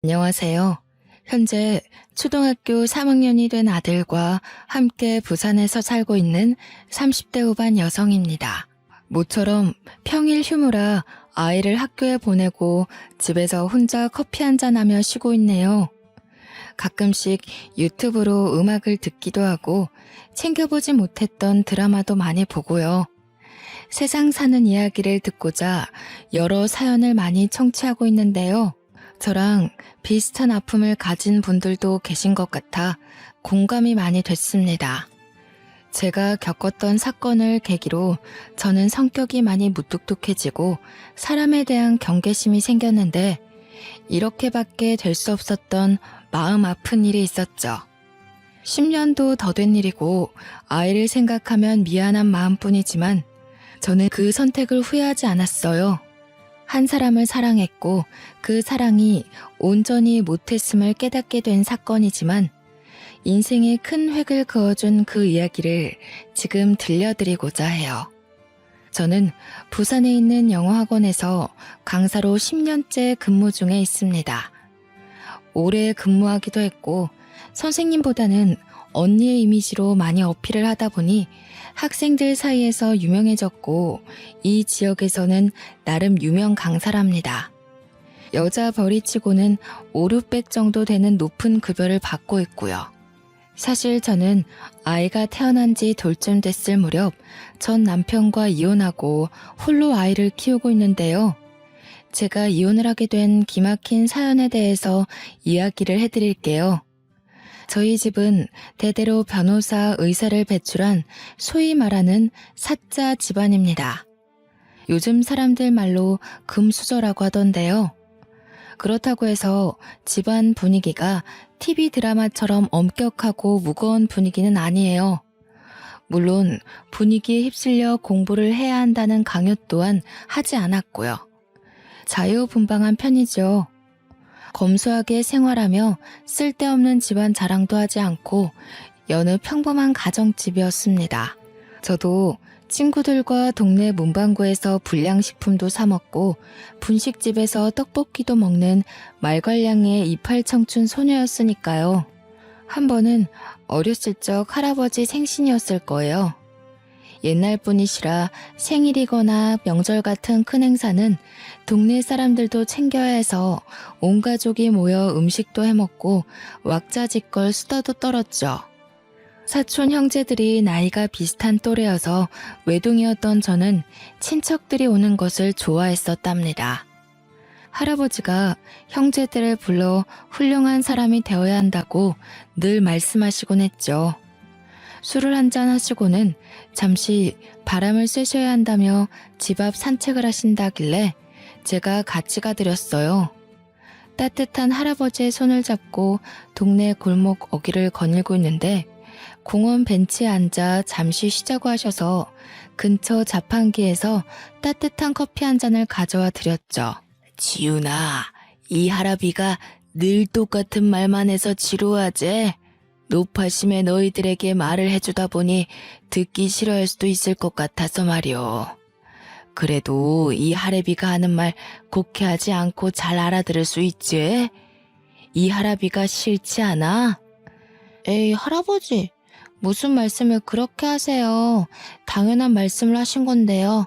안녕하세요. 현재 초등학교 3학년이 된 아들과 함께 부산에서 살고 있는 30대 후반 여성입니다. 모처럼 평일 휴무라 아이를 학교에 보내고 집에서 혼자 커피 한잔하며 쉬고 있네요. 가끔씩 유튜브로 음악을 듣기도 하고 챙겨보지 못했던 드라마도 많이 보고요. 세상 사는 이야기를 듣고자 여러 사연을 많이 청취하고 있는데요. 저랑 비슷한 아픔을 가진 분들도 계신 것 같아 공감이 많이 됐습니다. 제가 겪었던 사건을 계기로 저는 성격이 많이 무뚝뚝해지고 사람에 대한 경계심이 생겼는데 이렇게밖에 될 수 없었던 마음 아픈 일이 있었죠. 10년도 더 된 일이고 아이를 생각하면 미안한 마음뿐이지만 저는 그 선택을 후회하지 않았어요. 한 사람을 사랑했고 그 사랑이 온전히 못했음을 깨닫게 된 사건이지만 인생에 큰 획을 그어준 그 이야기를 지금 들려드리고자 해요. 저는 부산에 있는 영어학원에서 강사로 10년째 근무 중에 있습니다. 오래 근무하기도 했고 선생님보다는 언니의 이미지로 많이 어필을 하다 보니 학생들 사이에서 유명해졌고 이 지역에서는 나름 유명 강사랍니다. 여자 벌이치고는 5, 600 정도 되는 높은 급여를 받고 있고요. 사실 저는 아이가 태어난 지 돌쯤 됐을 무렵 전 남편과 이혼하고 홀로 아이를 키우고 있는데요. 제가 이혼을 하게 된 기막힌 사연에 대해서 이야기를 해드릴게요. 저희 집은 대대로 변호사, 의사를 배출한 소위 말하는 사자 집안입니다. 요즘 사람들 말로 금수저라고 하던데요. 그렇다고 해서 집안 분위기가 TV 드라마처럼 엄격하고 무거운 분위기는 아니에요. 물론 분위기에 휩쓸려 공부를 해야 한다는 강요 또한 하지 않았고요. 자유분방한 편이죠. 검소하게 생활하며 쓸데없는 집안 자랑도 하지 않고 여느 평범한 가정집이었습니다. 저도 친구들과 동네 문방구에서 불량식품도 사 먹고 분식집에서 떡볶이도 먹는 말괄량의 이팔청춘 소녀였으니까요. 한 번은 어렸을 적 할아버지 생신이었을 거예요. 옛날 분이시라 생일이거나 명절 같은 큰 행사는 동네 사람들도 챙겨야 해서 온 가족이 모여 음식도 해먹고 왁자지껄 수다도 떨었죠. 사촌 형제들이 나이가 비슷한 또래여서 외동이었던 저는 친척들이 오는 것을 좋아했었답니다. 할아버지가 형제들을 불러 훌륭한 사람이 되어야 한다고 늘 말씀하시곤 했죠. 술을 한잔 하시고는 잠시 바람을 쐬셔야 한다며 집 앞 산책을 하신다길래 제가 같이 가드렸어요. 따뜻한 할아버지의 손을 잡고 동네 골목 어귀를 거닐고 있는데 공원 벤치에 앉아 잠시 쉬자고 하셔서 근처 자판기에서 따뜻한 커피 한 잔을 가져와 드렸죠. 지훈아, 이 할아비가 늘 똑같은 말만 해서 지루하지? 노파심에 너희들에게 말을 해주다 보니 듣기 싫어할 수도 있을 것 같아서 말이오. 그래도 이 할애비가 하는 말 곡해하지 않고 잘 알아들을 수 있지? 이 할아비가 싫지 않아? 에이, 할아버지, 무슨 말씀을 그렇게 하세요? 당연한 말씀을 하신 건데요.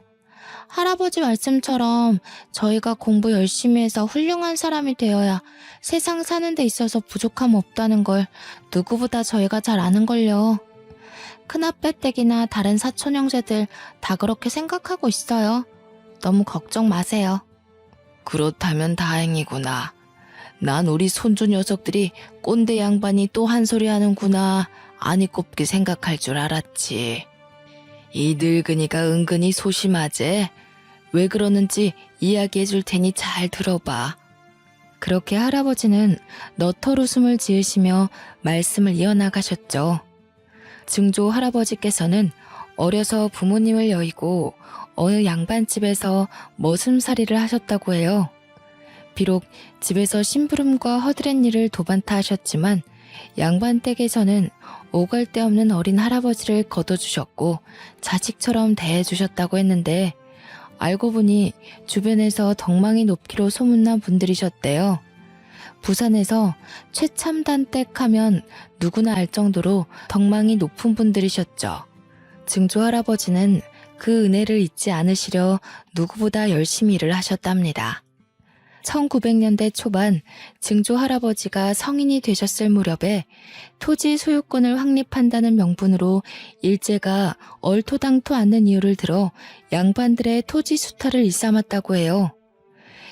할아버지 말씀처럼 저희가 공부 열심히 해서 훌륭한 사람이 되어야 세상 사는 데 있어서 부족함 없다는 걸 누구보다 저희가 잘 아는걸요. 큰아빼댁이나 다른 사촌 형제들 다 그렇게 생각하고 있어요. 너무 걱정 마세요. 그렇다면 다행이구나. 난 우리 손주 녀석들이 꼰대 양반이 또 한 소리 하는구나 아니 꼽게 생각할 줄 알았지. 이 늙은이가 은근히 소심하제. 왜 그러는지 이야기해 줄 테니 잘 들어봐. 그렇게 할아버지는 너털 웃음을 지으시며 말씀을 이어나가셨죠. 증조 할아버지께서는 어려서 부모님을 여의고 어느 양반집에서 머슴살이를 하셨다고 해요. 비록 집에서 심부름과 허드렛 일을 도반타 하셨지만 양반 댁에서는 오갈 데 없는 어린 할아버지를 거둬주셨고 자식처럼 대해주셨다고 했는데 알고 보니 주변에서 덕망이 높기로 소문난 분들이셨대요. 부산에서 최첨단댁 하면 누구나 알 정도로 덕망이 높은 분들이셨죠. 증조 할아버지는 그 은혜를 잊지 않으시려 누구보다 열심히 일을 하셨답니다. 1900년대 초반 증조 할아버지가 성인이 되셨을 무렵에 토지 소유권을 확립한다는 명분으로 일제가 얼토당토 않는 이유를 들어 양반들의 토지 수탈을 일삼았다고 해요.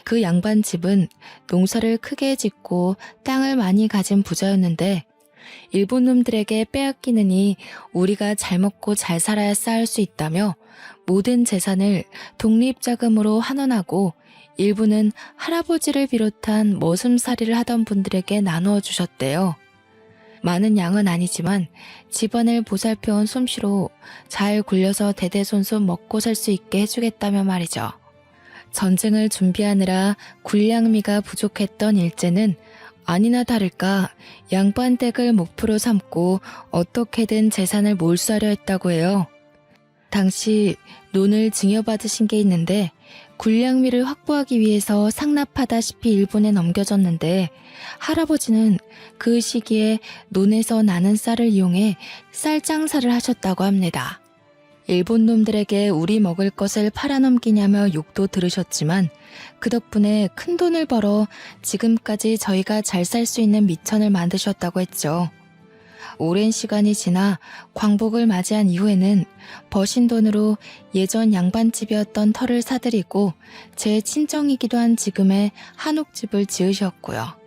그 양반 집은 농사를 크게 짓고 땅을 많이 가진 부자였는데 일본 놈들에게 빼앗기느니 우리가 잘 먹고 잘 살아야 쌓을 수 있다며 모든 재산을 독립자금으로 환원하고 일부는 할아버지를 비롯한 머슴살이를 하던 분들에게 나누어 주셨대요. 많은 양은 아니지만 집안을 보살펴온 솜씨로 잘 굴려서 대대손손 먹고 살 수 있게 해주겠다며 말이죠. 전쟁을 준비하느라 군량미가 부족했던 일제는 아니나 다를까 양반댁을 목표로 삼고 어떻게든 재산을 몰수하려 했다고 해요. 당시 론을 증여받으신 게 있는데 군량미를 확보하기 위해서 상납하다시피 일본에 넘겨졌는데 할아버지는 그 시기에 논에서 나는 쌀을 이용해 쌀 장사를 하셨다고 합니다. 일본 놈들에게 우리 먹을 것을 팔아넘기냐며 욕도 들으셨지만 그 덕분에 큰 돈을 벌어 지금까지 저희가 잘 살 수 있는 미천을 만드셨다고 했죠. 오랜 시간이 지나 광복을 맞이한 이후에는 버신 돈으로 예전 양반집이었던 터를 사들이고 제 친정이기도 한 지금의 한옥집을 지으셨고요.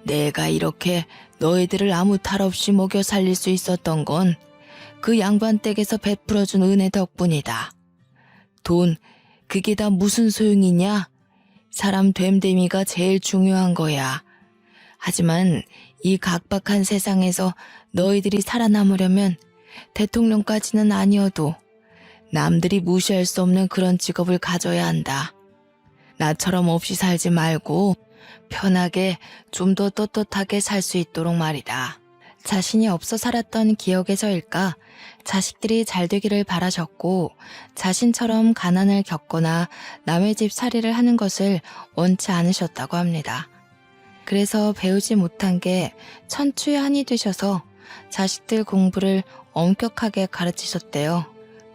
내가 이렇게 너희들을 아무 탈 없이 먹여 살릴 수 있었던 건 그 양반 댁에서 베풀어준 은혜 덕분이다. 돈, 그게 다 무슨 소용이냐? 사람 됨됨이가 제일 중요한 거야. 하지만 이 각박한 세상에서 너희들이 살아남으려면 대통령까지는 아니어도 남들이 무시할 수 없는 그런 직업을 가져야 한다. 나처럼 없이 살지 말고 편하게 좀 더 떳떳하게 살 수 있도록 말이다. 자신이 없어 살았던 기억에서일까 자식들이 잘 되기를 바라셨고 자신처럼 가난을 겪거나 남의 집 살이를 하는 것을 원치 않으셨다고 합니다. 그래서 배우지 못한 게 천추의 한이 되셔서 자식들 공부를 엄격하게 가르치셨대요.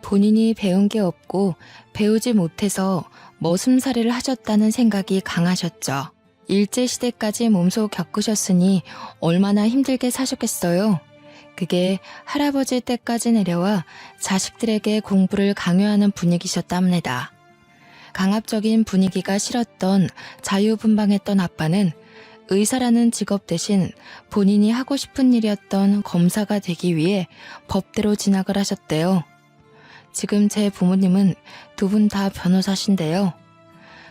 본인이 배운 게 없고 배우지 못해서 머슴살이를 하셨다는 생각이 강하셨죠. 일제시대까지 몸소 겪으셨으니 얼마나 힘들게 사셨겠어요. 그게 할아버지 때까지 내려와 자식들에게 공부를 강요하는 분위기셨답니다. 강압적인 분위기가 싫었던 자유분방했던 아빠는 의사라는 직업 대신 본인이 하고 싶은 일이었던 검사가 되기 위해 법대로 진학을 하셨대요. 지금 제 부모님은 두 분 다 변호사신데요.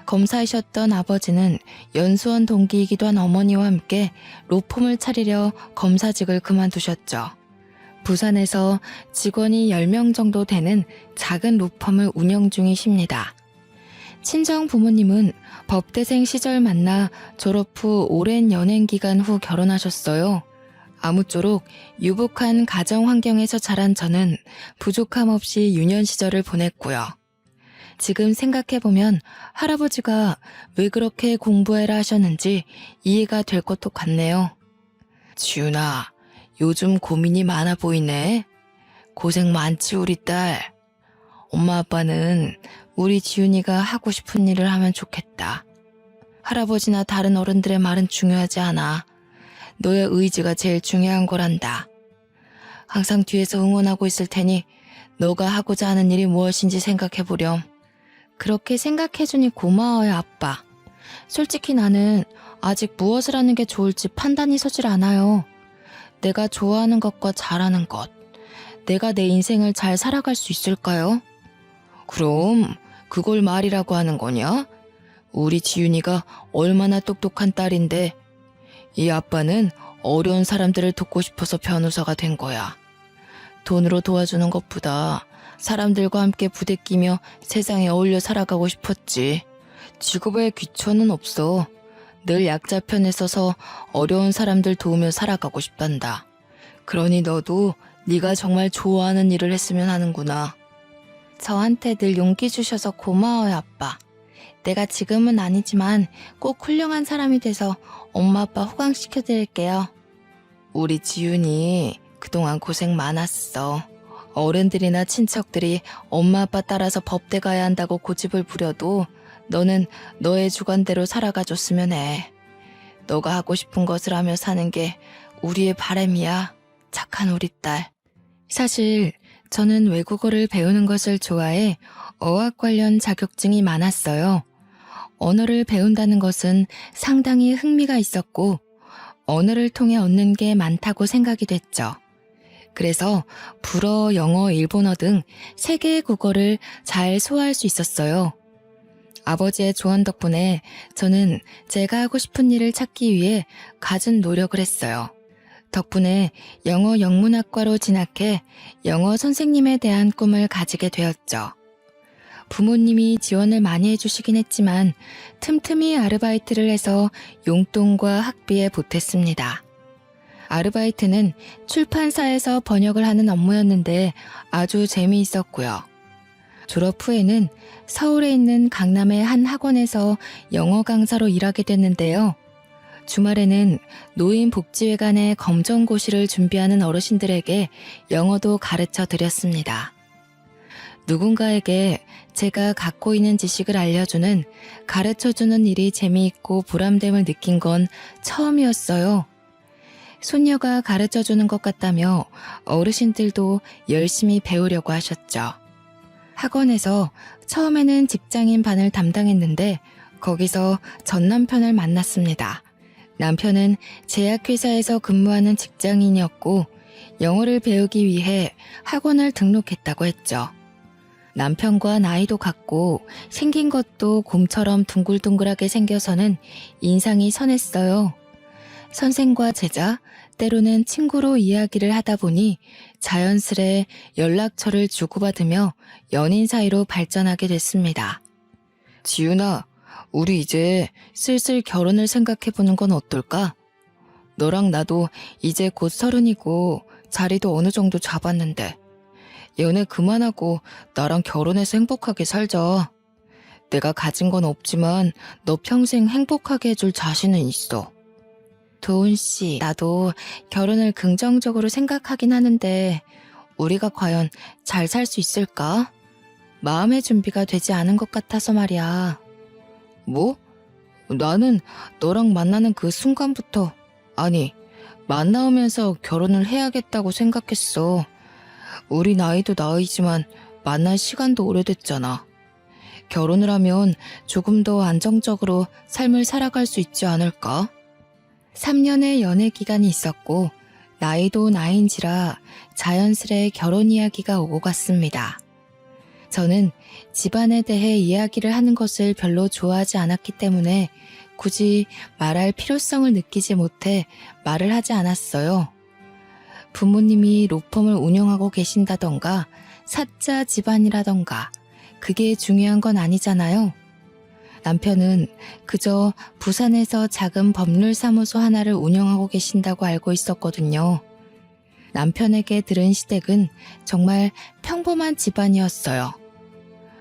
검사이셨던 아버지는 연수원 동기이기도 한 어머니와 함께 로펌을 차리려 검사직을 그만두셨죠. 부산에서 직원이 10명 정도 되는 작은 로펌을 운영 중이십니다. 친정 부모님은 법대생 시절 만나 졸업 후 오랜 연행 기간 후 결혼하셨어요. 아무쪼록 유복한 가정 환경에서 자란 저는 부족함 없이 유년 시절을 보냈고요. 지금 생각해보면 할아버지가 왜 그렇게 공부해라 하셨는지 이해가 될 것도 같네요. 지훈아, 요즘 고민이 많아 보이네. 고생 많지 우리 딸. 엄마 아빠는 우리 지훈이가 하고 싶은 일을 하면 좋겠다. 할아버지나 다른 어른들의 말은 중요하지 않아. 너의 의지가 제일 중요한 거란다. 항상 뒤에서 응원하고 있을 테니 너가 하고자 하는 일이 무엇인지 생각해보렴. 그렇게 생각해주니 고마워요, 아빠. 솔직히 나는 아직 무엇을 하는 게 좋을지 판단이 서질 않아요. 내가 좋아하는 것과 잘하는 것, 내가 내 인생을 잘 살아갈 수 있을까요? 그럼 그걸 말이라고 하는 거냐? 우리 지윤이가 얼마나 똑똑한 딸인데 이 아빠는 어려운 사람들을 돕고 싶어서 변호사가 된 거야. 돈으로 도와주는 것보다 사람들과 함께 부대끼며 세상에 어울려 살아가고 싶었지. 직업에 귀천은 없어. 늘 약자 편에 서서 어려운 사람들 도우며 살아가고 싶단다. 그러니 너도 네가 정말 좋아하는 일을 했으면 하는구나. 저한테 늘 용기 주셔서 고마워요, 아빠. 내가 지금은 아니지만 꼭 훌륭한 사람이 돼서 엄마 아빠 호강시켜드릴게요. 우리 지윤이 그동안 고생 많았어. 어른들이나 친척들이 엄마 아빠 따라서 법대 가야 한다고 고집을 부려도 너는 너의 주관대로 살아가줬으면 해. 너가 하고 싶은 것을 하며 사는 게 우리의 바람이야. 착한 우리 딸. 사실 저는 외국어를 배우는 것을 좋아해 어학 관련 자격증이 많았어요. 언어를 배운다는 것은 상당히 흥미가 있었고 언어를 통해 얻는 게 많다고 생각이 됐죠. 그래서 불어, 영어, 일본어 등 3개의 국어를 잘 소화할 수 있었어요. 아버지의 조언 덕분에 저는 제가 하고 싶은 일을 찾기 위해 갖은 노력을 했어요. 덕분에 영어 영문학과로 진학해 영어 선생님에 대한 꿈을 가지게 되었죠. 부모님이 지원을 많이 해주시긴 했지만 틈틈이 아르바이트를 해서 용돈과 학비에 보탰습니다. 아르바이트는 출판사에서 번역을 하는 업무였는데 아주 재미있었고요. 졸업 후에는 서울에 있는 강남의 한 학원에서 영어 강사로 일하게 됐는데요. 주말에는 노인복지회관의 검정고시를 준비하는 어르신들에게 영어도 가르쳐 드렸습니다. 누군가에게 제가 갖고 있는 지식을 알려주는, 가르쳐주는 일이 재미있고 보람됨을 느낀 건 처음이었어요. 손녀가 가르쳐주는 것 같다며 어르신들도 열심히 배우려고 하셨죠. 학원에서 처음에는 직장인 반을 담당했는데 거기서 전 남편을 만났습니다. 남편은 제약회사에서 근무하는 직장인이었고 영어를 배우기 위해 학원을 등록했다고 했죠. 남편과 나이도 같고 생긴 것도 곰처럼 둥글둥글하게 생겨서는 인상이 선했어요. 선생과 제자, 때로는 친구로 이야기를 하다 보니 자연스레 연락처를 주고받으며 연인 사이로 발전하게 됐습니다. 지윤아, 우리 이제 슬슬 결혼을 생각해보는 건 어떨까? 너랑 나도 이제 곧 30이고 자리도 어느 정도 잡았는데 연애 그만하고 나랑 결혼해서 행복하게 살자. 내가 가진 건 없지만 너 평생 행복하게 해줄 자신은 있어. 도훈 씨, 나도 결혼을 긍정적으로 생각하긴 하는데 우리가 과연 잘 살 수 있을까? 마음의 준비가 되지 않은 것 같아서 말이야. 뭐? 나는 너랑 만나는 그 순간부터, 아니, 만나오면서 결혼을 해야겠다고 생각했어. 우리 나이도 나이지만 만날 시간도 오래됐잖아. 결혼을 하면 조금 더 안정적으로 삶을 살아갈 수 있지 않을까? 3년의 연애 기간이 있었고 나이도 나이인지라 자연스레 결혼 이야기가 오고 갔습니다. 저는 집안에 대해 이야기를 하는 것을 별로 좋아하지 않았기 때문에 굳이 말할 필요성을 느끼지 못해 말을 하지 않았어요. 부모님이 로펌을 운영하고 계신다던가 사자 집안이라던가 그게 중요한 건 아니잖아요. 남편은 그저 부산에서 작은 법률사무소 하나를 운영하고 계신다고 알고 있었거든요. 남편에게 들은 시댁은 정말 평범한 집안이었어요.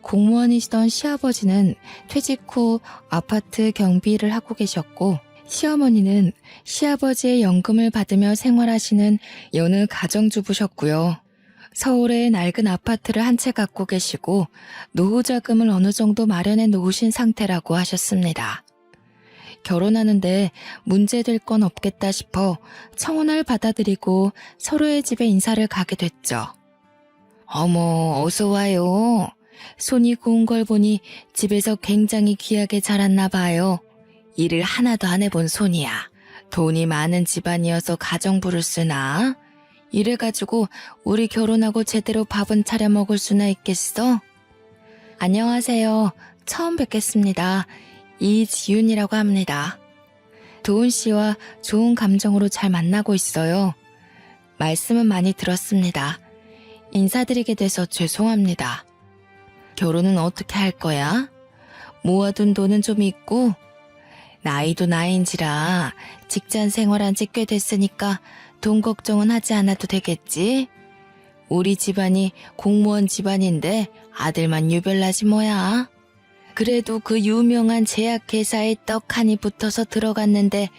공무원이시던 시아버지는 퇴직 후 아파트 경비를 하고 계셨고 시어머니는 시아버지의 연금을 받으며 생활하시는 여느 가정주부셨고요. 서울에 낡은 아파트를 한 채 갖고 계시고 노후 자금을 어느 정도 마련해 놓으신 상태라고 하셨습니다. 결혼하는데 문제될 건 없겠다 싶어 청혼을 받아들이고 서로의 집에 인사를 가게 됐죠. 어머, 어서 와요. 손이 고운 걸 보니 집에서 굉장히 귀하게 자랐나 봐요. 일을 하나도 안 해본 손이야. 돈이 많은 집안이어서 가정부를 쓰나? 이래가지고 우리 결혼하고 제대로 밥은 차려 먹을 수나 있겠어? 안녕하세요. 처음 뵙겠습니다. 이지윤이라고 합니다. 도훈 씨와 좋은 감정으로 잘 만나고 있어요. 말씀은 많이 들었습니다. 인사드리게 돼서 죄송합니다. 결혼은 어떻게 할 거야? 모아둔 돈은 좀 있고? 나이도 나이인지라 직장 생활한 지 꽤 됐으니까 돈 걱정은 하지 않아도 되겠지? 우리 집안이 공무원 집안인데 아들만 유별나지 뭐야? 그래도 그 유명한 제약회사에 떡하니 붙어서 들어갔는데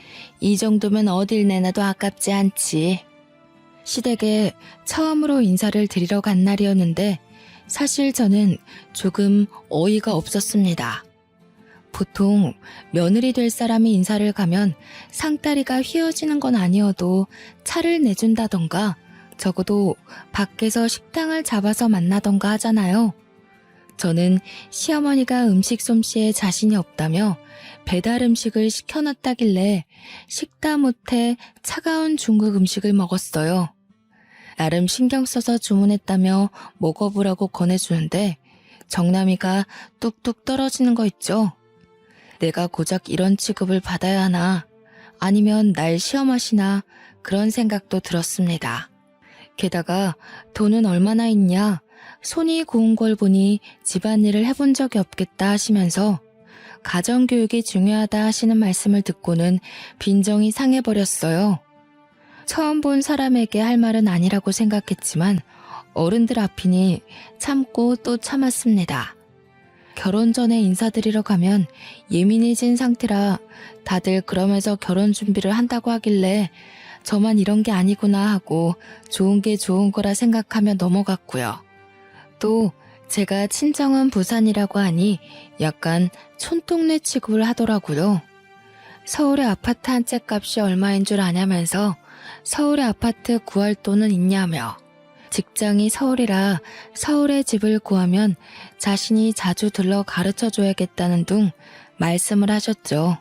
이 정도면 어딜 내놔도 아깝지 않지. 시댁에 처음으로 인사를 드리러 간 날이었는데 사실 저는 조금 어이가 없었습니다. 보통 며느리 될 사람이 인사를 가면 상다리가 휘어지는 건 아니어도 차를 내준다던가 적어도 밖에서 식당을 잡아서 만나던가 하잖아요. 저는 시어머니가 음식 솜씨에 자신이 없다며 배달 음식을 시켜놨다길래 식다 못해 차가운 중국 음식을 먹었어요. 나름 신경 써서 주문했다며 먹어보라고 권해주는데 정남이가 뚝뚝 떨어지는 거 있죠. 내가 고작 이런 취급을 받아야 하나 아니면 날 시험하시나 그런 생각도 들었습니다. 게다가 돈은 얼마나 있냐, 손이 고운 걸 보니 집안일을 해본 적이 없겠다 하시면서 가정교육이 중요하다 하시는 말씀을 듣고는 빈정이 상해버렸어요. 처음 본 사람에게 할 말은 아니라고 생각했지만 어른들 앞이니 참고 또 참았습니다. 결혼 전에 인사드리러 가면 예민해진 상태라 다들 그러면서 결혼 준비를 한다고 하길래 저만 이런 게 아니구나 하고 좋은 게 좋은 거라 생각하며 넘어갔고요. 또 제가 친정은 부산이라고 하니 약간 촌동네 취급을 하더라고요. 서울의 아파트 한 채 값이 얼마인 줄 아냐면서 서울의 아파트 구할 돈은 있냐며 직장이 서울이라 서울에 집을 구하면 자신이 자주 들러 가르쳐줘야겠다는 둥 말씀을 하셨죠.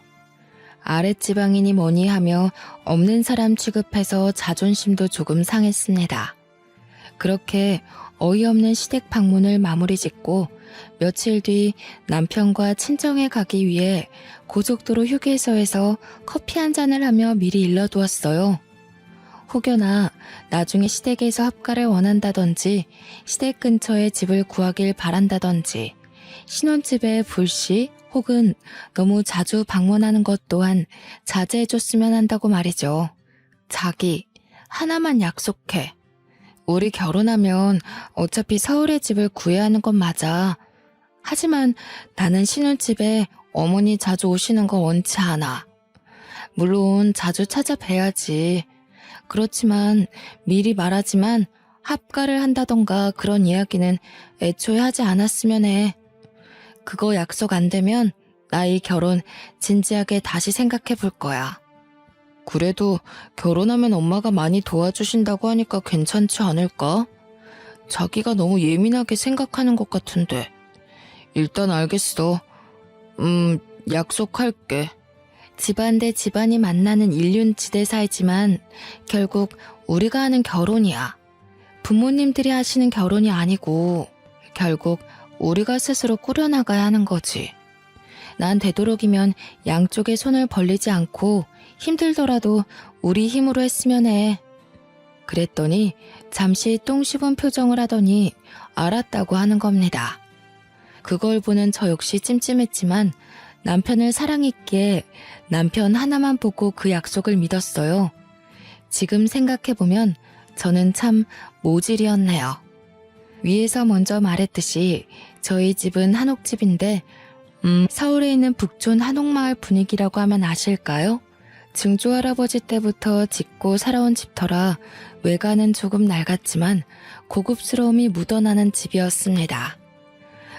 아랫지방이니 뭐니 하며 없는 사람 취급해서 자존심도 조금 상했습니다. 그렇게 어이없는 시댁 방문을 마무리 짓고 며칠 뒤 남편과 친정에 가기 위해 고속도로 휴게소에서 커피 한 잔을 하며 미리 일러두었어요. 혹여나 나중에 시댁에서 합가를 원한다든지 시댁 근처에 집을 구하길 바란다든지 신혼집에 불시 혹은 너무 자주 방문하는 것 또한 자제해줬으면 한다고 말이죠. 자기, 하나만 약속해. 우리 결혼하면 어차피 서울에 집을 구해야 하는 건 맞아. 하지만 나는 신혼집에 어머니 자주 오시는 거 원치 않아. 물론 자주 찾아뵈야지. 그렇지만 미리 말하지만 합가를 한다던가 그런 이야기는 애초에 하지 않았으면 해. 그거 약속 안 되면 나 이 결혼 진지하게 다시 생각해 볼 거야. 그래도 결혼하면 엄마가 많이 도와주신다고 하니까 괜찮지 않을까? 자기가 너무 예민하게 생각하는 것 같은데. 일단 알겠어. 약속할게. 집안 대 집안이 만나는 인륜지대사이지만 결국 우리가 하는 결혼이야. 부모님들이 하시는 결혼이 아니고 결국 우리가 스스로 꾸려나가야 하는 거지. 난 되도록이면 양쪽에 손을 벌리지 않고 힘들더라도 우리 힘으로 했으면 해. 그랬더니 잠시 똥 씹은 표정을 하더니 알았다고 하는 겁니다. 그걸 보는 저 역시 찜찜했지만 남편을 사랑했기에 남편 하나만 보고 그 약속을 믿었어요. 지금 생각해보면 저는 참 모질이었네요. 위에서 먼저 말했듯이 저희 집은 한옥집인데 서울에 있는 북촌 한옥마을 분위기라고 하면 아실까요? 증조할아버지 때부터 짓고 살아온 집터라 외관은 조금 낡았지만 고급스러움이 묻어나는 집이었습니다.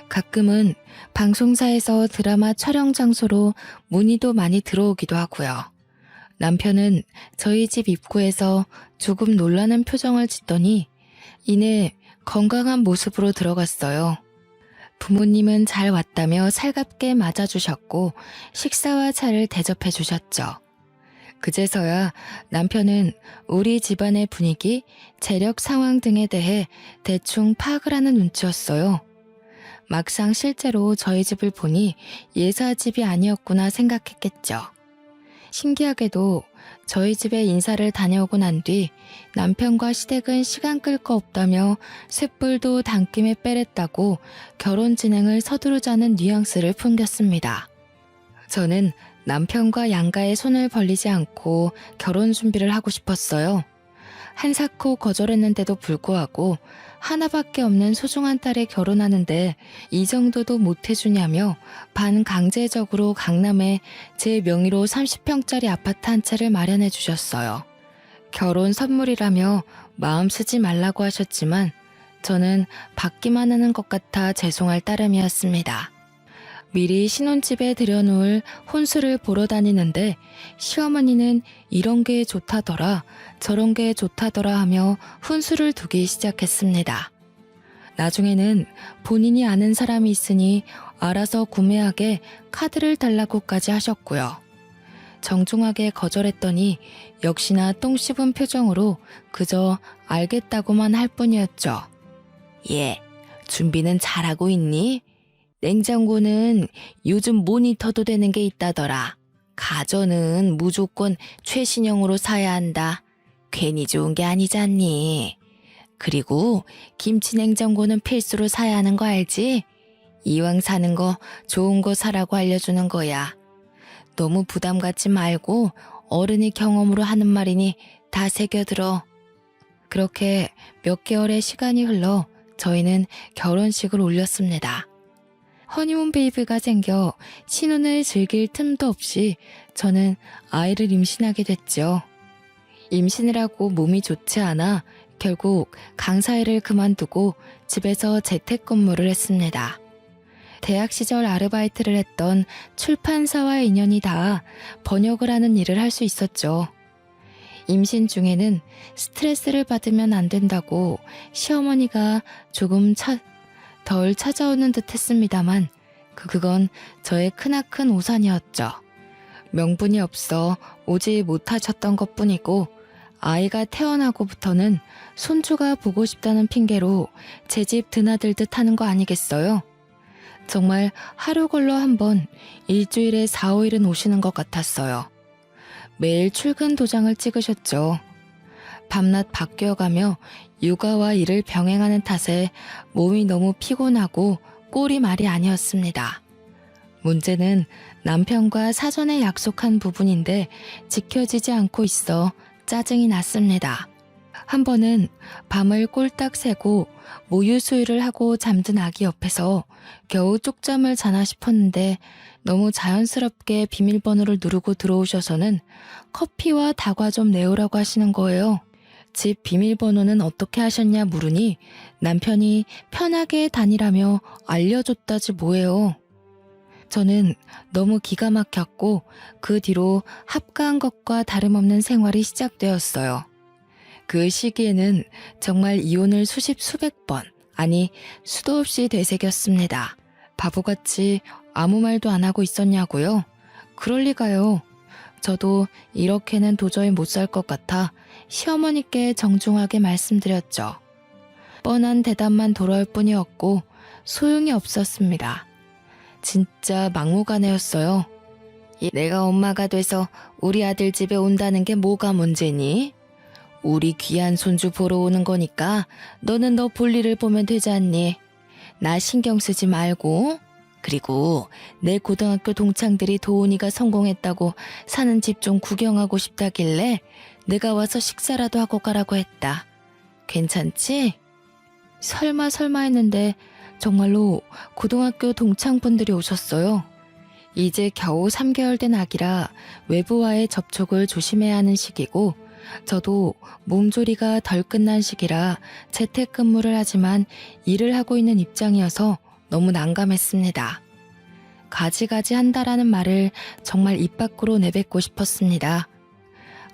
가끔은 방송사에서 드라마 촬영 장소로 문의도 많이 들어오기도 하고요. 남편은 저희 집 입구에서 조금 놀라는 표정을 짓더니 이내 건강한 모습으로 들어갔어요. 부모님은 잘 왔다며 살갑게 맞아주셨고 식사와 차를 대접해 주셨죠. 그제서야 남편은 우리 집안의 분위기, 재력 상황 등에 대해 대충 파악을 하는 눈치였어요. 막상 실제로 저희 집을 보니 예사집이 아니었구나 생각했겠죠. 신기하게도 저희 집에 인사를 다녀오고 난 뒤 남편과 시댁은 시간 끌 거 없다며 쇳불도 당김에 빼랬다고 결혼 진행을 서두르자는 뉘앙스를 풍겼습니다. 저는 남편과 양가의 손을 벌리지 않고 결혼 준비를 하고 싶었어요. 한사코 거절했는데도 불구하고 하나밖에 없는 소중한 딸에 결혼하는데 이 정도도 못해주냐며 반강제적으로 강남에 제 명의로 30평짜리 아파트 한 채를 마련해 주셨어요. 결혼 선물이라며 마음 쓰지 말라고 하셨지만 저는 받기만 하는 것 같아 죄송할 따름이었습니다. 미리 신혼집에 들여놓을 혼수를 보러 다니는데 시어머니는 이런 게 좋다더라 저런 게 좋다더라 하며 혼수를 두기 시작했습니다. 나중에는 본인이 아는 사람이 있으니 알아서 구매하게 카드를 달라고까지 하셨고요. 정중하게 거절했더니 역시나 똥 씹은 표정으로 그저 알겠다고만 할 뿐이었죠. 예, 준비는 잘하고 있니? 냉장고는 요즘 모니터도 되는 게 있다더라. 가전은 무조건 최신형으로 사야 한다. 괜히 좋은 게 아니잖니. 그리고 김치 냉장고는 필수로 사야 하는 거 알지? 이왕 사는 거 좋은 거 사라고 알려주는 거야. 너무 부담 갖지 말고 어른이 경험으로 하는 말이니 다 새겨들어. 그렇게 몇 개월의 시간이 흘러 저희는 결혼식을 올렸습니다. 허니문 베이비가 생겨 신혼을 즐길 틈도 없이 저는 아이를 임신하게 됐죠. 임신을 하고 몸이 좋지 않아 결국 강사 일을 그만두고 집에서 재택근무를 했습니다. 대학 시절 아르바이트를 했던 출판사와의 인연이 닿아 번역을 하는 일을 할 수 있었죠. 임신 중에는 스트레스를 받으면 안 된다고 시어머니가 조금 덜 찾아오는 듯 했습니다만 그건 저의 크나큰 오산이었죠. 명분이 없어 오지 못하셨던 것뿐이고 아이가 태어나고부터는 손주가 보고 싶다는 핑계로 제 집 드나들듯 하는 거 아니겠어요? 정말 하루 걸러 한 번 일주일에 4, 5일은 오시는 것 같았어요. 매일 출근 도장을 찍으셨죠. 밤낮 바뀌어가며 육아와 일을 병행하는 탓에 몸이 너무 피곤하고 꼴이 말이 아니었습니다. 문제는 남편과 사전에 약속한 부분인데 지켜지지 않고 있어 짜증이 났습니다. 한 번은 밤을 꼴딱 새고 모유 수유를 하고 잠든 아기 옆에서 겨우 쪽잠을 자나 싶었는데 너무 자연스럽게 비밀번호를 누르고 들어오셔서는 커피와 다과 좀 내오라고 하시는 거예요. 집 비밀번호는 어떻게 하셨냐 물으니 남편이 편하게 다니라며 알려줬다지 뭐예요. 저는 너무 기가 막혔고 그 뒤로 합가한 것과 다름없는 생활이 시작되었어요. 그 시기에는 정말 이혼을 수백 번, 아니 수도 없이 되새겼습니다. 바보같이 아무 말도 안 하고 있었냐고요? 그럴 리가요. 저도 이렇게는 도저히 못 살 것 같아 시어머니께 정중하게 말씀드렸죠. 뻔한 대답만 돌아올 뿐이었고 소용이 없었습니다. 진짜 막무가내였어요. 내가 엄마가 돼서 우리 아들 집에 온다는 게 뭐가 문제니? 우리 귀한 손주 보러 오는 거니까 너는 너 볼일을 보면 되지 않니? 나 신경 쓰지 말고. 그리고 내 고등학교 동창들이 도훈이가 성공했다고 사는 집 좀 구경하고 싶다길래 내가 와서 식사라도 하고 가라고 했다. 괜찮지? 설마 했는데 정말로 고등학교 동창분들이 오셨어요. 이제 겨우 3개월 된 아기라 외부와의 접촉을 조심해야 하는 시기고 저도 몸조리가 덜 끝난 시기라 재택근무를 하지만 일을 하고 있는 입장이어서 너무 난감했습니다. 가지가지 한다라는 말을 정말 입 밖으로 내뱉고 싶었습니다.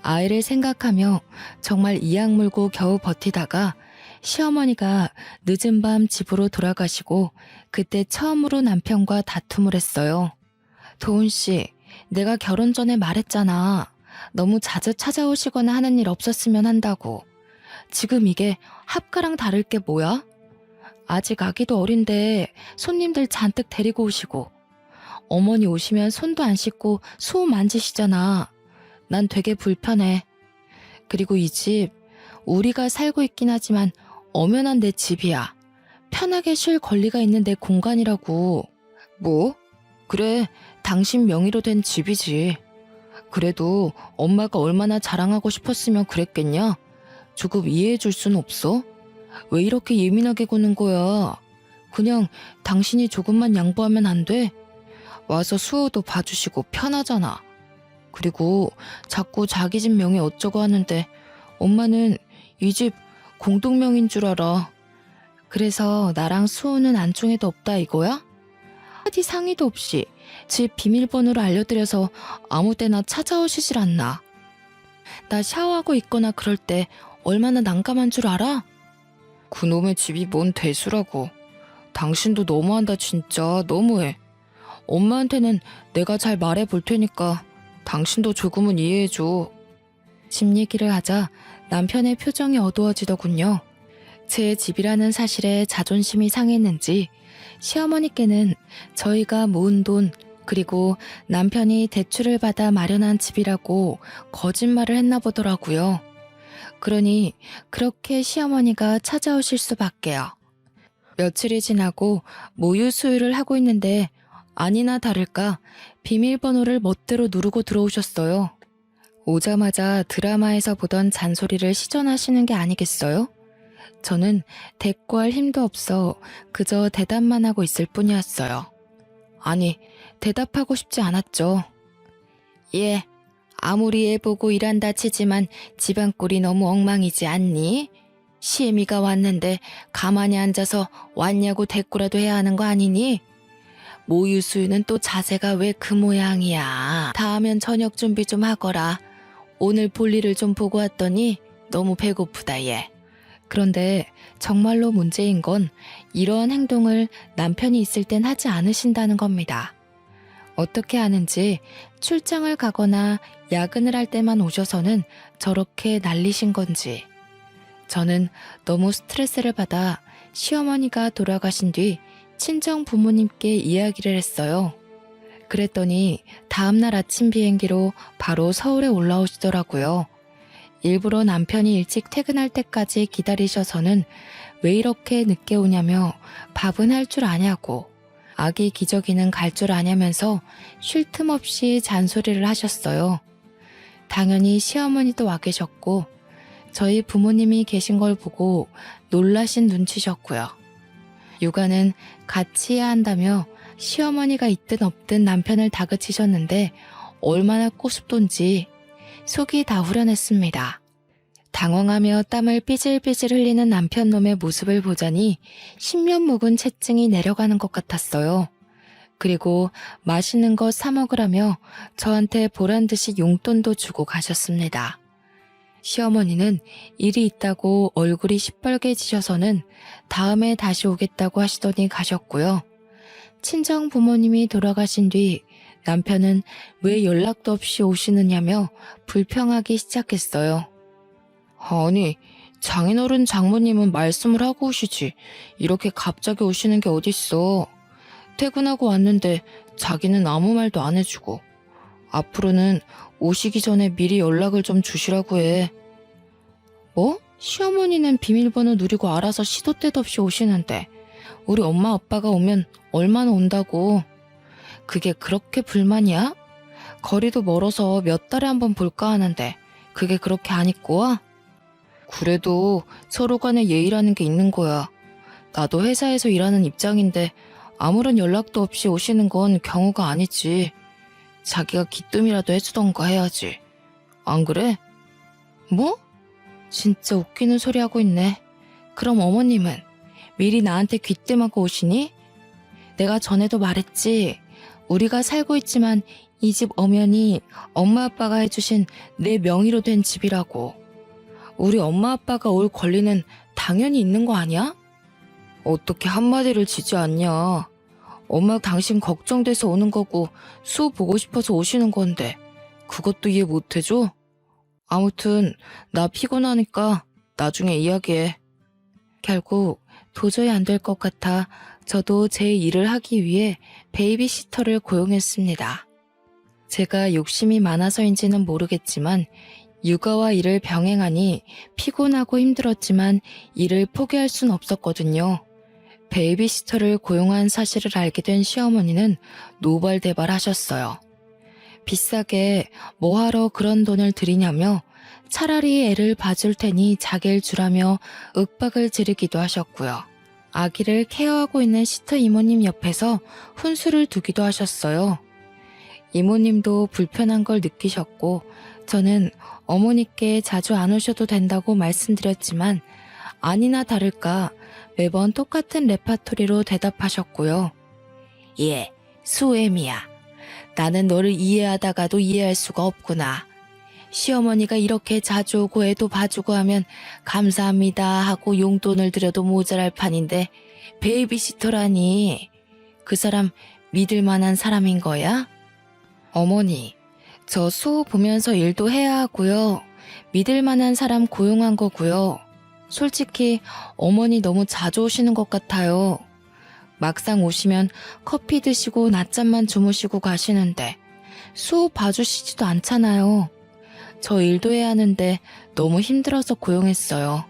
아이를 생각하며 정말 이악 물고 겨우 버티다가 시어머니가 늦은 밤 집으로 돌아가시고 그때 처음으로 남편과 다툼을 했어요. 도훈 씨, 내가 결혼 전에 말했잖아. 너무 자주 찾아오시거나 하는 일 없었으면 한다고. 지금 이게 합가랑 다를 게 뭐야? 아직 아기도 어린데 손님들 잔뜩 데리고 오시고 어머니 오시면 손도 안 씻고 수호 만지시잖아. 난 되게 불편해. 그리고 이 집 우리가 살고 있긴 하지만 엄연한 내 집이야. 편하게 쉴 권리가 있는 내 공간이라고. 뭐? 그래, 당신 명의로 된 집이지. 그래도 엄마가 얼마나 자랑하고 싶었으면 그랬겠냐? 조금 이해해 줄 순 없어? 왜 이렇게 예민하게 구는 거야? 그냥 당신이 조금만 양보하면 안 돼? 와서 수호도 봐주시고 편하잖아. 그리고 자꾸 자기 집 명예 어쩌고 하는데 엄마는 이 집 공동명인 줄 알아. 그래서 나랑 수호는 안중에도 없다 이거야? 한마디 상의도 없이 집 비밀번호를 알려드려서 아무 때나 찾아오시질 않나. 나 샤워하고 있거나 그럴 때 얼마나 난감한 줄 알아? 그놈의 집이 뭔 대수라고. 당신도 너무한다 진짜 너무해. 엄마한테는 내가 잘 말해볼 테니까 당신도 조금은 이해해줘. 집 얘기를 하자 남편의 표정이 어두워지더군요. 제 집이라는 사실에 자존심이 상했는지 시어머니께는 저희가 모은 돈 그리고 남편이 대출을 받아 마련한 집이라고 거짓말을 했나 보더라고요. 그러니 그렇게 시어머니가 찾아오실 수밖에요. 며칠이 지나고 모유 수유를 하고 있는데 아니나 다를까 비밀번호를 멋대로 누르고 들어오셨어요. 오자마자 드라마에서 보던 잔소리를 시전하시는 게 아니겠어요? 저는 대꾸할 힘도 없어 그저 대답만 하고 있을 뿐이었어요. 아니, 대답하고 싶지 않았죠. 예, 아무리 애보고 일한다 치지만 집안 꼴이 너무 엉망이지 않니? 시애미가 왔는데 가만히 앉아서 왔냐고 대꾸라도 해야 하는 거 아니니? 모유 수유는 또 자세가 왜 그 모양이야. 다하면 저녁 준비 좀 하거라. 오늘 볼일을 좀 보고 왔더니 너무 배고프다 얘. 그런데 정말로 문제인 건 이러한 행동을 남편이 있을 땐 하지 않으신다는 겁니다. 어떻게 하는지 출장을 가거나 야근을 할 때만 오셔서는 저렇게 난리신 건지. 저는 너무 스트레스를 받아 시어머니가 돌아가신 뒤 친정 부모님께 이야기를 했어요. 그랬더니 다음날 아침 비행기로 바로 서울에 올라오시더라고요. 일부러 남편이 일찍 퇴근할 때까지 기다리셔서는 왜 이렇게 늦게 오냐며 밥은 할 줄 아냐고 아기 기저귀는 갈 줄 아냐면서 쉴 틈 없이 잔소리를 하셨어요. 당연히 시어머니도 와 계셨고 저희 부모님이 계신 걸 보고 놀라신 눈치셨고요. 육아는 같이 해야 한다며 시어머니가 있든 없든 남편을 다그치셨는데 얼마나 꼬숩던지 속이 다 후련했습니다. 당황하며 땀을 삐질삐질 흘리는 남편놈의 모습을 보자니 10년 묵은 체증이 내려가는 것 같았어요. 그리고 맛있는 거 사 먹으라며 저한테 보란듯이 용돈도 주고 가셨습니다. 시어머니는 일이 있다고 얼굴이 시뻘개지셔서는 다음에 다시 오겠다고 하시더니 가셨고요. 친정 부모님이 돌아가신 뒤 남편은 왜 연락도 없이 오시느냐며 불평하기 시작했어요. 아니, 장인어른 장모님은 말씀을 하고 오시지. 이렇게 갑자기 오시는 게 어딨어. 퇴근하고 왔는데 자기는 아무 말도 안 해주고. 앞으로는 오시기 전에 미리 연락을 좀 주시라고 해. 뭐? 시어머니는 비밀번호 누리고 알아서 시도 때도 없이 오시는데 우리 엄마 아빠가 오면 얼마나 온다고. 그게 그렇게 불만이야? 거리도 멀어서 몇 달에 한 번 볼까 하는데 그게 그렇게 안 입고 와? 그래도 서로 간에 예의라는 게 있는 거야. 나도 회사에서 일하는 입장인데 아무런 연락도 없이 오시는 건 경우가 아니지. 자기가 기뜸이라도 해주던가 해야지. 안 그래? 뭐? 진짜 웃기는 소리 하고 있네. 그럼 어머님은 미리 나한테 귀뜸하고 오시니? 내가 전에도 말했지. 우리가 살고 있지만 이 집 엄연히 엄마 아빠가 해주신 내 명의로 된 집이라고. 우리 엄마 아빠가 올 권리는 당연히 있는 거 아니야? 어떻게 한마디를 지지 않냐. 엄마 당신 걱정돼서 오는 거고 수호 보고 싶어서 오시는 건데 그것도 이해 못 해줘? 아무튼 나 피곤하니까 나중에 이야기해. 결국 도저히 안 될 것 같아 저도 제 일을 하기 위해 베이비시터를 고용했습니다. 제가 욕심이 많아서인지는 모르겠지만 육아와 일을 병행하니 피곤하고 힘들었지만 일을 포기할 순 없었거든요. 베이비시터를 고용한 사실을 알게 된 시어머니는 노발대발하셨어요. 비싸게 뭐하러 그런 돈을 들이냐며 차라리 애를 봐줄 테니 자기를 주라며 윽박을 지르기도 하셨고요. 아기를 케어하고 있는 시터 이모님 옆에서 훈수를 두기도 하셨어요. 이모님도 불편한 걸 느끼셨고 저는 어머니께 자주 안 오셔도 된다고 말씀드렸지만 아니나 다를까 매번 똑같은 레파토리로 대답하셨고요. 예, 수엠이야. 나는 너를 이해하다가도 이해할 수가 없구나. 시어머니가 이렇게 자주 오고 애도 봐주고 하면 감사합니다 하고 용돈을 드려도 모자랄 판인데 베이비시터라니. 그 사람 믿을 만한 사람인 거야? 어머니, 저 수호 보면서 일도 해야 하고요. 믿을 만한 사람 고용한 거고요. 솔직히 어머니 너무 자주 오시는 것 같아요. 막상 오시면 커피 드시고 낮잠만 주무시고 가시는데 수호 봐주시지도 않잖아요. 저 일도 해야 하는데 너무 힘들어서 고용했어요.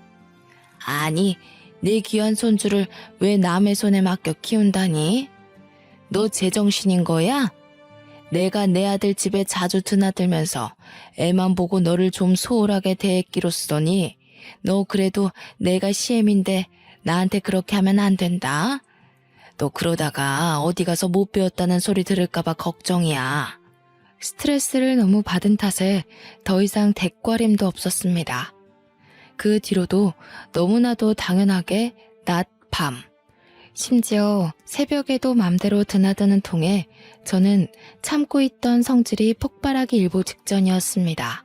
아니, 내 귀한 손주를 왜 남의 손에 맡겨 키운다니? 너 제정신인 거야? 내가 내 아들 집에 자주 드나들면서 애만 보고 너를 좀 소홀하게 대했기로써니 너 그래도 내가 시엠인데 나한테 그렇게 하면 안 된다. 너 그러다가 어디 가서 못 배웠다는 소리 들을까봐 걱정이야. 스트레스를 너무 받은 탓에 더 이상 대꾸림도 없었습니다. 그 뒤로도 너무나도 당연하게 낮, 밤, 심지어 새벽에도 맘대로 드나드는 통에 저는 참고 있던 성질이 폭발하기 일보 직전이었습니다.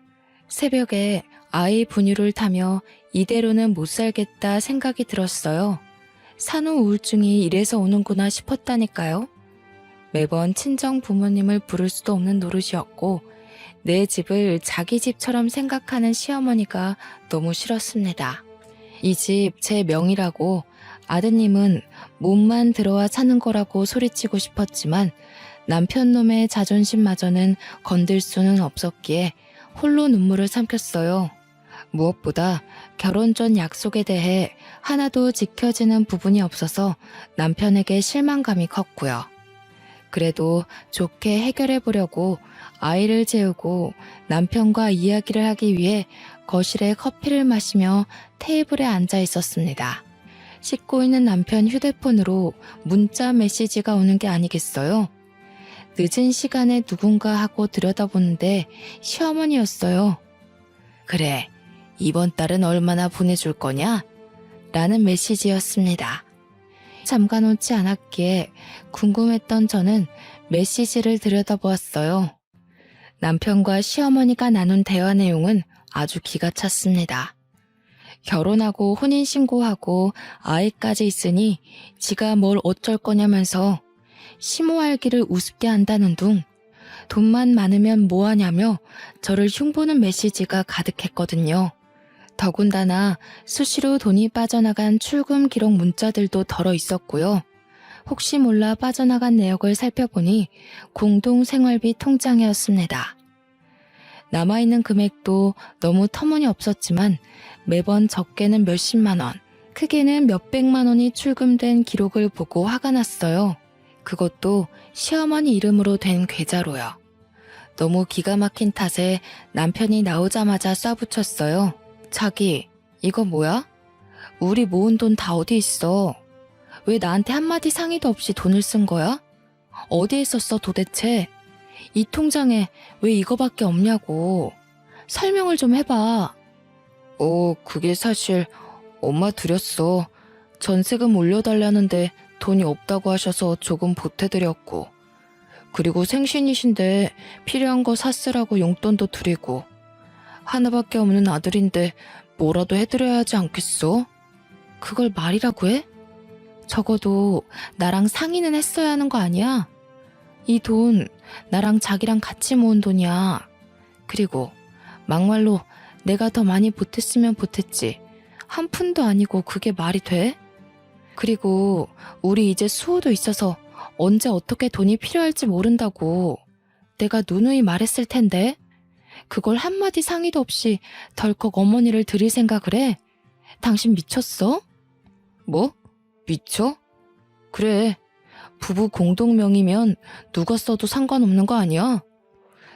새벽에 아이 분유를 타며 이대로는 못 살겠다 생각이 들었어요. 산후 우울증이 이래서 오는구나 싶었다니까요. 매번 친정 부모님을 부를 수도 없는 노릇이었고 내 집을 자기 집처럼 생각하는 시어머니가 너무 싫었습니다. 이 집 제 명이라고 아드님은 몸만 들어와 사는 거라고 소리치고 싶었지만 남편 놈의 자존심마저는 건들 수는 없었기에 홀로 눈물을 삼켰어요. 무엇보다 결혼 전 약속에 대해 하나도 지켜지는 부분이 없어서 남편에게 실망감이 컸고요. 그래도 좋게 해결해 보려고 아이를 재우고 남편과 이야기를 하기 위해 거실에 커피를 마시며 테이블에 앉아 있었습니다. 씻고 있는 남편 휴대폰으로 문자 메시지가 오는 게 아니겠어요? 늦은 시간에 누군가 하고 들여다보는데 시어머니였어요. 그래, 이번 달은 얼마나 보내줄 거냐? 라는 메시지였습니다. 잠가놓지 않았기에 궁금했던 저는 메시지를 들여다보았어요. 남편과 시어머니가 나눈 대화 내용은 아주 기가 찼습니다. 결혼하고 혼인신고하고 아이까지 있으니 지가 뭘 어쩔 거냐면서 심호알기를 우습게 한다는 둥, 돈만 많으면 뭐하냐며 저를 흉보는 메시지가 가득했거든요. 더군다나 수시로 돈이 빠져나간 출금 기록 문자들도 덜어 있었고요. 혹시 몰라 빠져나간 내역을 살펴보니 공동생활비 통장이었습니다. 남아있는 금액도 너무 터무니없었지만 매번 적게는 몇십만 원, 크게는 몇백만 원이 출금된 기록을 보고 화가 났어요. 그것도 시어머니 이름으로 된 계좌로요. 너무 기가 막힌 탓에 남편이 나오자마자 쏴붙였어요. 자기, 이거 뭐야? 우리 모은 돈 다 어디 있어? 왜 나한테 한마디 상의도 없이 돈을 쓴 거야? 어디에 썼어 도대체? 이 통장에 왜 이거밖에 없냐고. 설명을 좀 해봐. 그게 사실 엄마 드렸어. 전세금 올려달라는데 돈이 없다고 하셔서 조금 보태드렸고. 그리고 생신이신데 필요한 거 샀으라고 용돈도 드리고. 하나밖에 없는 아들인데 뭐라도 해드려야 하지 않겠어? 그걸 말이라고 해? 적어도 나랑 상의는 했어야 하는 거 아니야? 이 돈 나랑 자기랑 같이 모은 돈이야. 그리고 막말로 내가 더 많이 보탰으면 보탰지. 한 푼도 아니고 그게 말이 돼? 그리고 우리 이제 수호도 있어서 언제 어떻게 돈이 필요할지 모른다고 내가 누누이 말했을 텐데. 그걸 한마디 상의도 없이 덜컥 어머니를 드릴 생각을 해? 당신 미쳤어? 뭐? 미쳐? 그래. 부부 공동명의면 누가 써도 상관없는 거 아니야?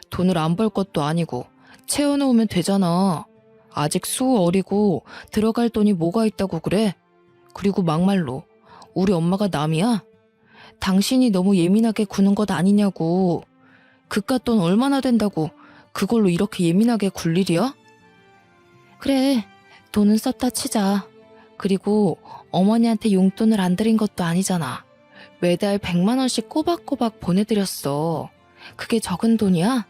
돈을 안 벌 것도 아니고 채워놓으면 되잖아. 아직 수 어리고 들어갈 돈이 뭐가 있다고 그래? 그리고 막말로 우리 엄마가 남이야? 당신이 너무 예민하게 구는 것 아니냐고. 그깟 돈 얼마나 된다고 그걸로 이렇게 예민하게 굴 일이야? 그래, 돈은 썼다 치자. 그리고 어머니한테 용돈을 안 드린 것도 아니잖아. 매달 100만 원씩 꼬박꼬박 보내드렸어. 그게 적은 돈이야?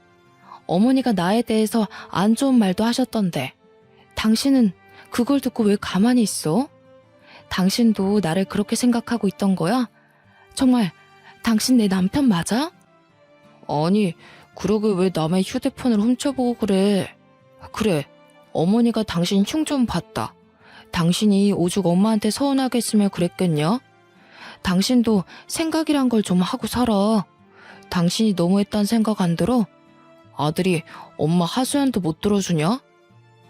어머니가 나에 대해서 안 좋은 말도 하셨던데 당신은 그걸 듣고 왜 가만히 있어? 당신도 나를 그렇게 생각하고 있던 거야? 정말 당신 내 남편 맞아? 아니, 그러게 왜 남의 휴대폰을 훔쳐보고 그래. 그래, 어머니가 당신 흉 좀 봤다. 당신이 오죽 엄마한테 서운하겠으며 그랬겠냐? 당신도 생각이란 걸 좀 하고 살아. 당신이 너무했단 생각 안 들어? 아들이 엄마 하소연도 못 들어주냐?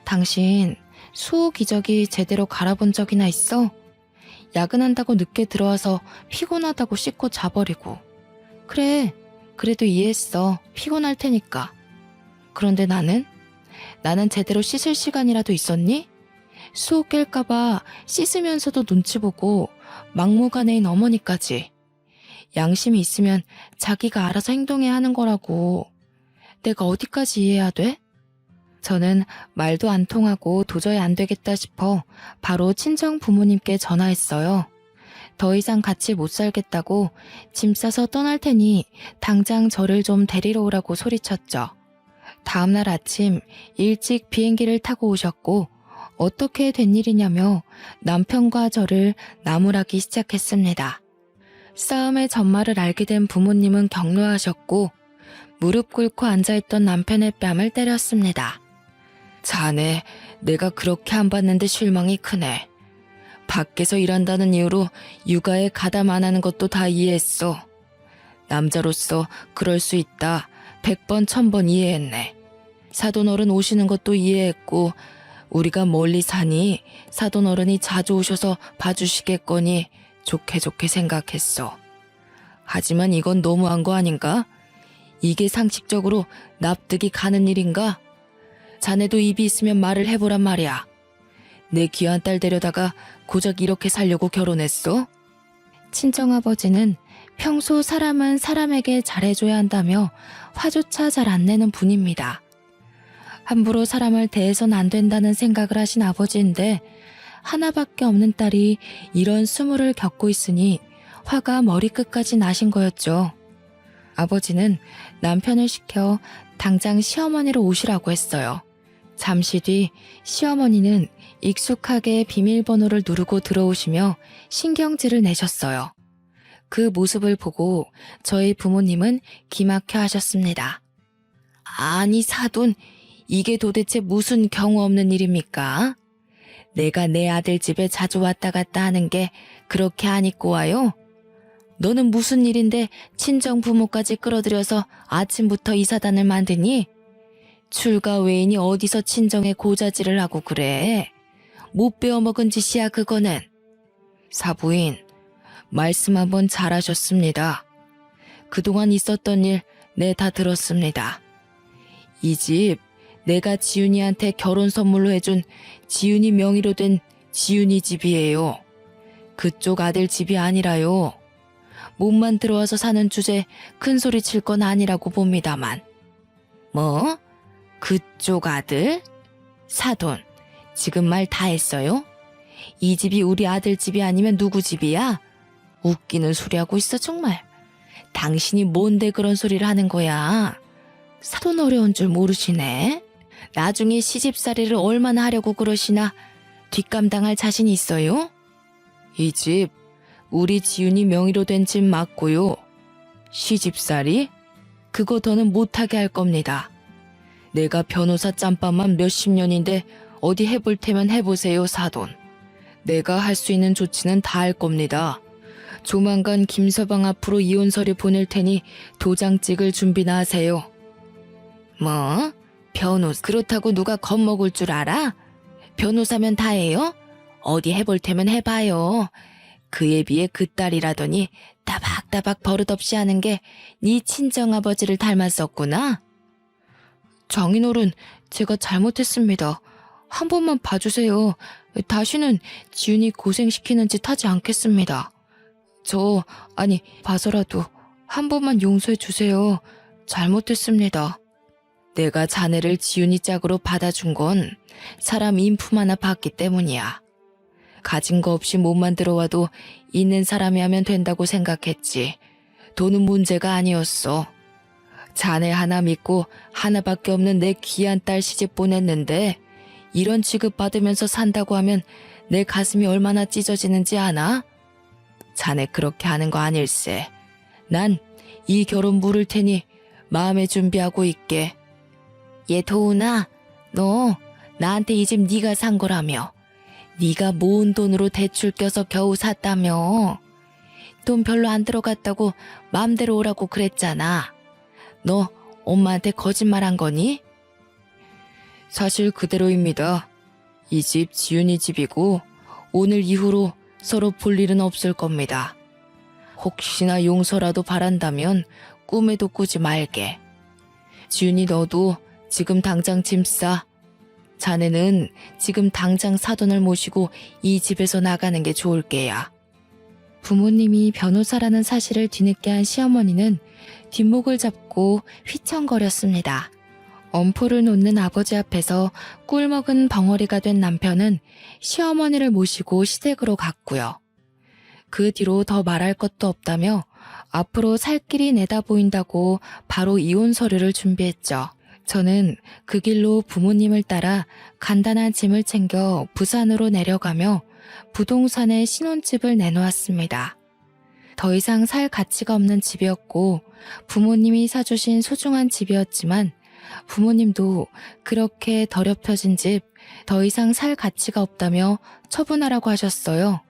당신 수호 기저귀 제대로 갈아본 적이나 있어? 야근한다고 늦게 들어와서 피곤하다고 씻고 자버리고. 그래, 그래도 이해했어. 피곤할 테니까. 그런데 나는 제대로 씻을 시간이라도 있었니? 수호 깰까봐 씻으면서도 눈치 보고 막무가내인 어머니까지. 양심이 있으면 자기가 알아서 행동해야 하는 거라고. 내가 어디까지 이해해야 돼? 저는 말도 안 통하고 도저히 안 되겠다 싶어 바로 친정 부모님께 전화했어요. 더 이상 같이 못 살겠다고 짐 싸서 떠날 테니 당장 저를 좀 데리러 오라고 소리쳤죠. 다음날 아침 일찍 비행기를 타고 오셨고 어떻게 된 일이냐며 남편과 저를 나무라기 시작했습니다. 싸움의 전말을 알게 된 부모님은 격노하셨고 무릎 꿇고 앉아있던 남편의 뺨을 때렸습니다. 자네, 내가 그렇게 안 봤는데 실망이 크네. 밖에서 일한다는 이유로 육아에 가담 안 하는 것도 다 이해했어. 남자로서 그럴 수 있다. 100번 1000번 이해했네. 사돈어른 오시는 것도 이해했고 우리가 멀리 사니 사돈어른이 자주 오셔서 봐주시겠거니 좋게 생각했어. 하지만 이건 너무한 거 아닌가? 이게 상식적으로 납득이 가는 일인가? 자네도 입이 있으면 말을 해보란 말이야. 내 귀한 딸 데려다가 고작 이렇게 살려고 결혼했어? 친정아버지는 평소 사람은 사람에게 잘해줘야 한다며 화조차 잘 안 내는 분입니다. 함부로 사람을 대해선 안 된다는 생각을 하신 아버지인데 하나밖에 없는 딸이 이런 수모를 겪고 있으니 화가 머리끝까지 나신 거였죠. 아버지는 남편을 시켜 당장 시어머니로 오시라고 했어요. 잠시 뒤 시어머니는 익숙하게 비밀번호를 누르고 들어오시며 신경질을 내셨어요. 그 모습을 보고 저희 부모님은 기막혀 하셨습니다. 아니 사돈, 이게 도대체 무슨 경우 없는 일입니까? 내가 내 아들 집에 자주 왔다 갔다 하는 게 그렇게 안 입고 와요? 너는 무슨 일인데 친정 부모까지 끌어들여서 아침부터 이 사단을 만드니? 출가 외인이 어디서 친정에 고자질을 하고 그래? 못 배워먹은 짓이야 그거는. 사부인, 말씀 한번 잘하셨습니다. 그동안 있었던 일 네 다 들었습니다. 이 집 내가 지윤이한테 결혼 선물로 해준 지윤이 명의로 된 지윤이 집이에요. 그쪽 아들 집이 아니라요. 몸만 들어와서 사는 주제 큰 소리 칠 건 아니라고 봅니다만. 뭐? 그쪽 아들? 사돈, 지금 말 다 했어요? 이 집이 우리 아들 집이 아니면 누구 집이야? 웃기는 소리 하고 있어 정말. 당신이 뭔데 그런 소리를 하는 거야? 사돈 어려운 줄 모르시네. 나중에 시집살이를 얼마나 하려고 그러시나 뒷감당할 자신 있어요? 이 집 우리 지윤이 명의로 된 집 맞고요. 시집살이? 그거 더는 못하게 할 겁니다. 내가 변호사 짬밥만 몇십 년인데 어디 해볼 테면 해보세요 사돈. 내가 할 수 있는 조치는 다 할 겁니다. 조만간 김서방 앞으로 이혼 서류 보낼 테니 도장 찍을 준비나 하세요. 뭐? 변호사 그렇다고 누가 겁먹을 줄 알아? 변호사면 다 해요? 어디 해볼 테면 해봐요. 그에 비해 그 딸이라더니 따박따박 버릇없이 하는 게 네 친정아버지를 닮았었구나. 장인어른, 제가 잘못했습니다. 한 번만 봐주세요. 다시는 지훈이 고생시키는 짓 하지 않겠습니다. 봐서라도 한 번만 용서해 주세요. 잘못했습니다. 내가 자네를 지훈이 짝으로 받아준 건 사람 인품 하나 봤기 때문이야. 가진 거 없이 몸만 들어와도 있는 사람이 하면 된다고 생각했지. 돈은 문제가 아니었어. 자네 하나 믿고 하나밖에 없는 내 귀한 딸 시집 보냈는데 이런 취급 받으면서 산다고 하면 내 가슴이 얼마나 찢어지는지 아나? 자네 그렇게 하는 거 아닐세. 난 이 결혼 물을 테니 마음에 준비하고 있게. 얘 도훈아, 너 나한테 이 집 네가 산 거라며. 네가 모은 돈으로 대출 껴서 겨우 샀다며. 돈 별로 안 들어갔다고 마음대로 오라고 그랬잖아. 너 엄마한테 거짓말한 거니? 사실 그대로입니다. 이 집 지훈이 집이고 오늘 이후로 서로 볼 일은 없을 겁니다. 혹시나 용서라도 바란다면 꿈에도 꾸지 말게. 지훈이 너도 지금 당장 짐 싸. 자네는 지금 당장 사돈을 모시고 이 집에서 나가는 게 좋을 게야. 부모님이 변호사라는 사실을 뒤늦게 한 시어머니는 뒷목을 잡고 휘청거렸습니다. 엄포를 놓는 아버지 앞에서 꿀먹은 벙어리가 된 남편은 시어머니를 모시고 시댁으로 갔고요. 그 뒤로 더 말할 것도 없다며 앞으로 살 길이 내다 보인다고 바로 이혼 서류를 준비했죠. 저는 그 길로 부모님을 따라 간단한 짐을 챙겨 부산으로 내려가며 부동산에 신혼집을 내놓았습니다. 더 이상 살 가치가 없는 집이었고 부모님이 사주신 소중한 집이었지만 부모님도 그렇게 더럽혀진 집 더 이상 살 가치가 없다며 처분하라고 하셨어요.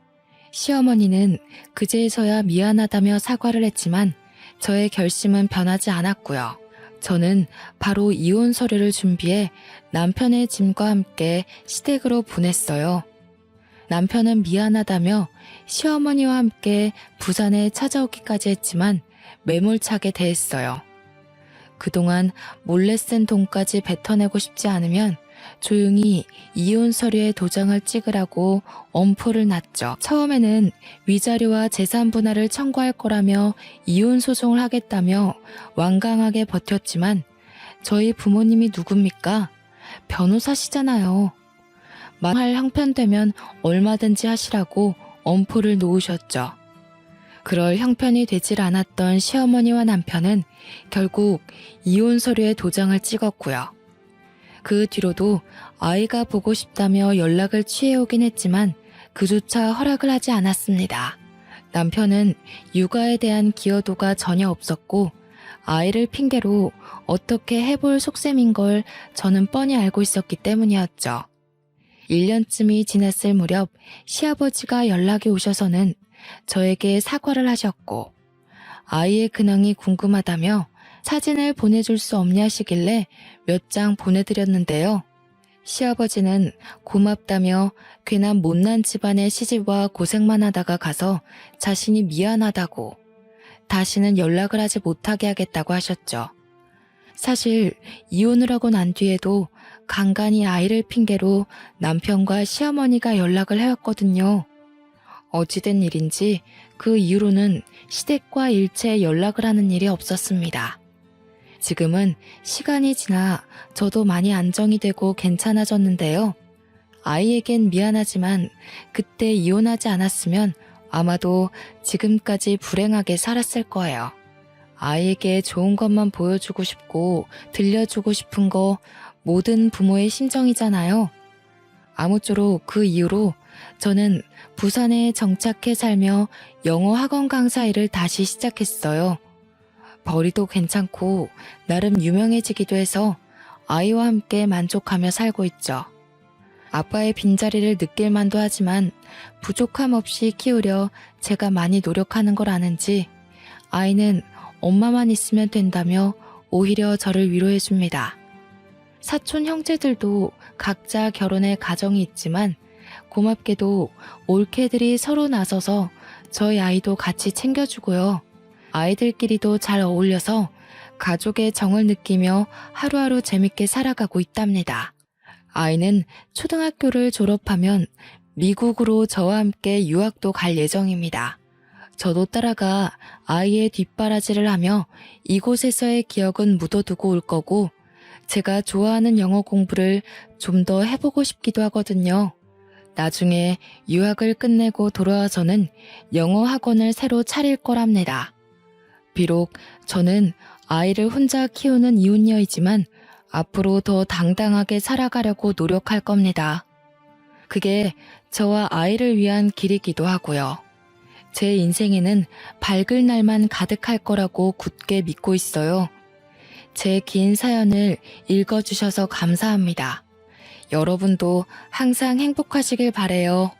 시어머니는 그제서야 미안하다며 사과를 했지만 저의 결심은 변하지 않았고요. 저는 바로 이혼 서류를 준비해 남편의 짐과 함께 시댁으로 보냈어요. 남편은 미안하다며 시어머니와 함께 부산에 찾아오기까지 했지만 매몰차게 대했어요. 그동안 몰래 쓴 돈까지 뱉어내고 싶지 않으면 조용히 이혼 서류에 도장을 찍으라고 엄포를 놨죠. 처음에는 위자료와 재산 분할을 청구할 거라며 이혼 소송을 하겠다며 완강하게 버텼지만 저희 부모님이 누굽니까? 변호사시잖아요. 말할 형편되면 얼마든지 하시라고 엄포를 놓으셨죠. 그럴 형편이 되질 않았던 시어머니와 남편은 결국 이혼 서류에 도장을 찍었고요. 그 뒤로도 아이가 보고 싶다며 연락을 취해오긴 했지만 그조차 허락을 하지 않았습니다. 남편은 육아에 대한 기여도가 전혀 없었고 아이를 핑계로 어떻게 해볼 속셈인 걸 저는 뻔히 알고 있었기 때문이었죠. 1년쯤이 지났을 무렵 시아버지가 연락이 오셔서는 저에게 사과를 하셨고 아이의 근황이 궁금하다며 사진을 보내줄 수 없냐시길래 몇 장 보내드렸는데요. 시아버지는 고맙다며 괜한 못난 집안의 시집와 고생만 하다가 가서 자신이 미안하다고 다시는 연락을 하지 못하게 하겠다고 하셨죠. 사실 이혼을 하고 난 뒤에도 간간히 아이를 핑계로 남편과 시어머니가 연락을 해왔거든요. 어찌된 일인지 그 이후로는 시댁과 일체 연락을 하는 일이 없었습니다. 지금은 시간이 지나 저도 많이 안정이 되고 괜찮아졌는데요. 아이에겐 미안하지만 그때 이혼하지 않았으면 아마도 지금까지 불행하게 살았을 거예요. 아이에게 좋은 것만 보여주고 싶고 들려주고 싶은 거 모든 부모의 심정이잖아요. 아무쪼록 그 이후로 저는 부산에 정착해 살며 영어 학원 강사 일을 다시 시작했어요. 벌이도 괜찮고 나름 유명해지기도 해서 아이와 함께 만족하며 살고 있죠. 아빠의 빈자리를 느낄 만도 하지만 부족함 없이 키우려 제가 많이 노력하는 걸 아는지 아이는 엄마만 있으면 된다며 오히려 저를 위로해줍니다. 사촌 형제들도 각자 결혼해 가정이 있지만 고맙게도 올케들이 서로 나서서 저희 아이도 같이 챙겨주고요. 아이들끼리도 잘 어울려서 가족의 정을 느끼며 하루하루 재밌게 살아가고 있답니다. 아이는 초등학교를 졸업하면 미국으로 저와 함께 유학도 갈 예정입니다. 저도 따라가 아이의 뒷바라지를 하며 이곳에서의 기억은 묻어두고 올 거고, 제가 좋아하는 영어 공부를 좀 더 해보고 싶기도 하거든요. 나중에 유학을 끝내고 돌아와서는 영어 학원을 새로 차릴 거랍니다. 비록 저는 아이를 혼자 키우는 이혼녀이지만 앞으로 더 당당하게 살아가려고 노력할 겁니다. 그게 저와 아이를 위한 길이기도 하고요. 제 인생에는 밝을 날만 가득할 거라고 굳게 믿고 있어요. 제 긴 사연을 읽어주셔서 감사합니다. 여러분도 항상 행복하시길 바래요.